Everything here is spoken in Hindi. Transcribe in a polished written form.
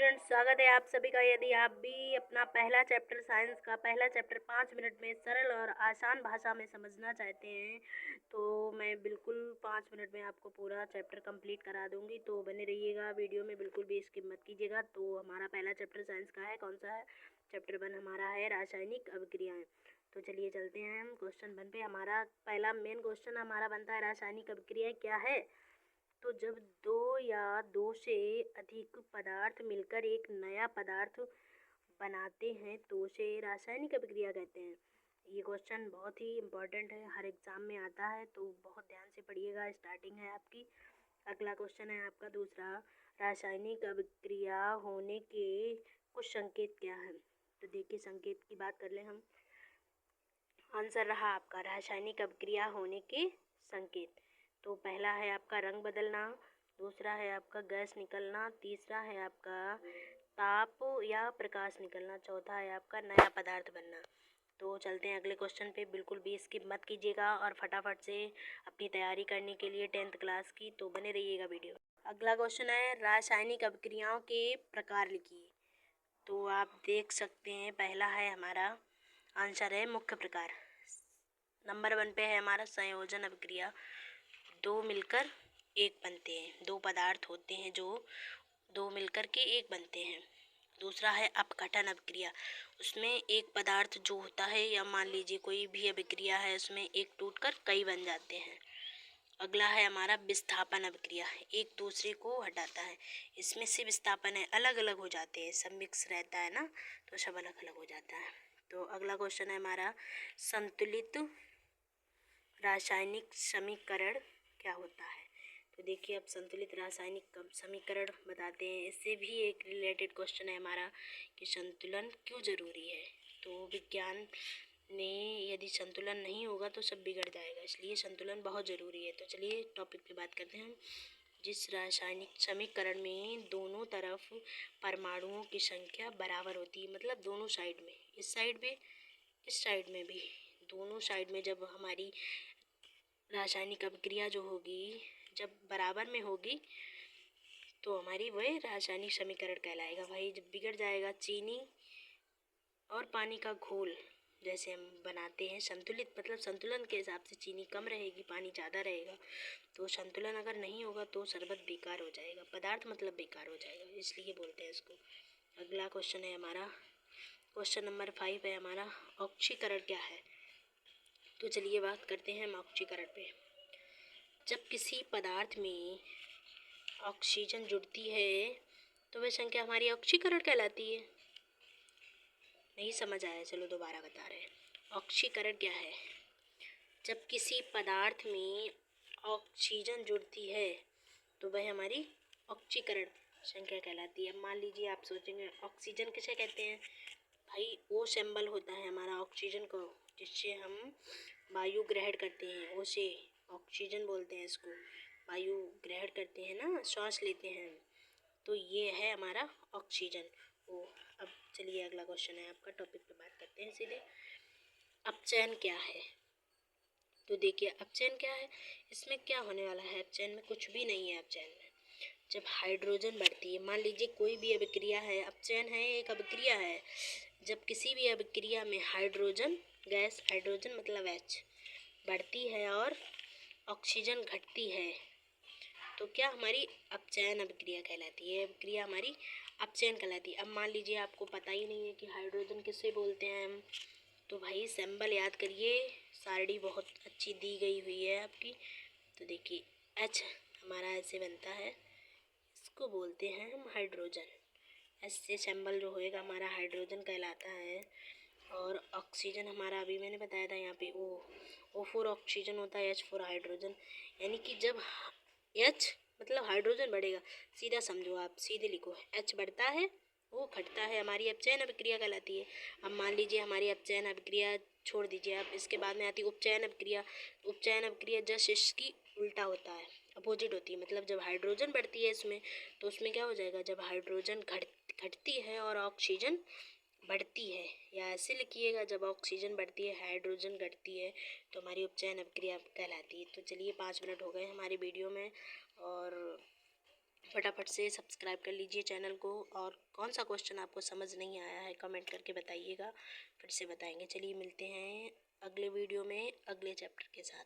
स्टूडेंट्स, स्वागत है आप सभी का। यदि आप भी अपना पहला चैप्टर साइंस का पहला चैप्टर 5 मिनट में सरल और आसान भाषा में समझना चाहते हैं तो मैं बिल्कुल 5 मिनट में आपको पूरा चैप्टर कंप्लीट करा दूंगी। तो बने रहिएगा वीडियो में, बिल्कुल भी स्किप मत कीजिएगा। तो हमारा पहला चैप्टर साइंस का है, कौन सा है? चैप्टर 1 हमारा है रासायनिक अभिक्रियाएँ। तो चलिए चलते हैं हम क्वेश्चन 1 पे। हमारा पहला मेन क्वेश्चन हमारा बनता है, रासायनिक अभिक्रियाएँ क्या है? तो जब दो या दो से अधिक पदार्थ मिलकर एक नया पदार्थ बनाते हैं तो उसे रासायनिक अभिक्रिया कहते हैं। ये क्वेश्चन बहुत ही इम्पोर्टेंट है, हर एग्ज़ाम में आता है, तो बहुत ध्यान से पढ़िएगा। स्टार्टिंग है आपकी। अगला क्वेश्चन है आपका दूसरा, रासायनिक अभिक्रिया होने के कुछ संकेत क्या हैं? तो देखिए, संकेत की बात कर लें हम। आंसर रहा आपका रासायनिक अभिक्रिया होने के संकेत। तो पहला है आपका रंग बदलना, दूसरा है आपका गैस निकलना, तीसरा है आपका ताप या प्रकाश निकलना, चौथा है आपका नया पदार्थ बनना। तो चलते हैं अगले क्वेश्चन पे। बिल्कुल भी स्किप मत कीजिएगा और फटाफट से अपनी तैयारी करने के लिए 10th क्लास की, तो बने रहिएगा वीडियो। अगला क्वेश्चन है, रासायनिक अभिक्रियाओं के प्रकार लिखिए। तो आप देख सकते हैं, पहला है हमारा आंसर है मुख्य प्रकार। नंबर 1 पे है हमारा संयोजन अभिक्रिया। दो मिलकर एक बनते हैं, दो पदार्थ होते हैं जो दो मिलकर के एक बनते हैं। दूसरा है अपघटन अभिक्रिया, उसमें एक पदार्थ जो होता है, या मान लीजिए कोई भी अभिक्रिया है, उसमें एक टूटकर कई बन जाते हैं। अगला है हमारा विस्थापन अभिक्रिया, एक दूसरे को हटाता है। इसमें से विस्थापन है अलग अलग हो जाते हैं, सब मिक्स रहता है ना, तो सब अलग अलग हो जाता है। तो अगला क्वेश्चन है हमारा, संतुलित रासायनिक समीकरण क्या होता है? तो देखिए, अब संतुलित रासायनिक समीकरण बताते हैं। इससे भी एक रिलेटेड क्वेश्चन है हमारा कि संतुलन क्यों ज़रूरी है। तो विज्ञान ने यदि संतुलन नहीं होगा तो सब बिगड़ जाएगा, इसलिए संतुलन बहुत ज़रूरी है। तो चलिए टॉपिक पे बात करते हैं हम। जिस रासायनिक समीकरण में दोनों तरफ परमाणुओं की संख्या बराबर होती है, मतलब दोनों साइड में, इस साइड में इस साइड में भी, दोनों साइड में जब हमारी रासायनिक अभिक्रिया जो होगी जब बराबर में होगी तो हमारी वह रासायनिक समीकरण कहलाएगा। भाई जब बिगड़ जाएगा, चीनी और पानी का घोल जैसे हम बनाते हैं, संतुलित मतलब संतुलन के हिसाब से चीनी कम रहेगी, पानी ज़्यादा रहेगा, तो संतुलन अगर नहीं होगा तो शरबत बेकार हो जाएगा, पदार्थ मतलब बेकार हो जाएगा, इसलिए बोलते हैं इसको। अगला क्वेश्चन है हमारा, क्वेश्चन नंबर 5 है हमारा, ऑक्सीकरण क्या है? तो चलिए बात करते हैं हम ऑक्सीकरण पे। जब किसी पदार्थ में ऑक्सीजन जुड़ती है तो वह संख्या हमारी ऑक्सीकरण कहलाती है। नहीं समझ आया, चलो दोबारा बता रहे हैं। ऑक्सीकरण क्या है? जब किसी पदार्थ में ऑक्सीजन जुड़ती है तो वह हमारी ऑक्सीकरण संख्या कहलाती है। मान लीजिए आप सोचेंगे ऑक्सीजन किसे कहते हैं? भाई ओ सिंबल होता है हमारा ऑक्सीजन को, जिससे हम वायु ग्रहण करते हैं, उसे ऑक्सीजन बोलते हैं। इसको वायु ग्रहण करते हैं ना, श्वास लेते हैं, तो ये है हमारा ऑक्सीजन। ओ अब चलिए अगला क्वेश्चन है आपका, टॉपिक पे बात करते हैं सीधे। अपचयन क्या है? तो देखिए अपचयन क्या है, इसमें क्या होने वाला है? अपचयन में कुछ भी नहीं है। अपचयन में जब हाइड्रोजन बढ़ती है, मान लीजिए कोई भी अभिक्रिया है, अपचयन है एक अभिक्रिया है, जब किसी भी अभिक्रिया में हाइड्रोजन गैस, हाइड्रोजन मतलब H बढ़ती है और ऑक्सीजन घटती है तो क्या हमारी अपचयन अभिक्रिया कहलाती है। अभिक्रिया हमारी अपचयन कहलाती है। अब मान लीजिए आपको पता ही नहीं है कि हाइड्रोजन किससे बोलते हैं हम, तो भाई सिंबल याद करिए, सारणी बहुत अच्छी दी गई हुई है आपकी। तो देखिए H हमारा ऐसे बनता है, इसको बोलते हैं हम हाइड्रोजन। एस से सिंबल जो होएगा हमारा हाइड्रोजन कहलाता है। और ऑक्सीजन हमारा अभी मैंने बताया था यहाँ पे O4 ऑक्सीजन होता है, H4 हाइड्रोजन। यानी कि जब H मतलब हाइड्रोजन बढ़ेगा, सीधा समझो आप, सीधे लिखो, H बढ़ता है वो घटता है, हमारी अपचयन अभिक्रिया कहलाती है। अब मान लीजिए हमारी अपचयन अभिक्रिया छोड़ दीजिए आप, इसके बाद में आती है उपचयन अभिक्रिया। उपचयन अभिक्रिया जस्ट इसकी उल्टा होता है, अपोजिट होती है। मतलब जब हाइड्रोजन बढ़ती है इसमें, तो उसमें क्या हो जाएगा, जब हाइड्रोजन घटती है और ऑक्सीजन बढ़ती है, या ऐसे लिखिएगा, जब ऑक्सीजन बढ़ती है हाइड्रोजन घटती है तो हमारी उपचयन अभिक्रिया कहलाती है। तो चलिए 5 मिनट हो गए हमारी वीडियो में, और फटाफट से सब्सक्राइब कर लीजिए चैनल को। और कौन सा क्वेश्चन आपको समझ नहीं आया है कमेंट करके बताइएगा, फिर से बताएंगे। चलिए मिलते हैं अगले वीडियो में अगले चैप्टर के साथ।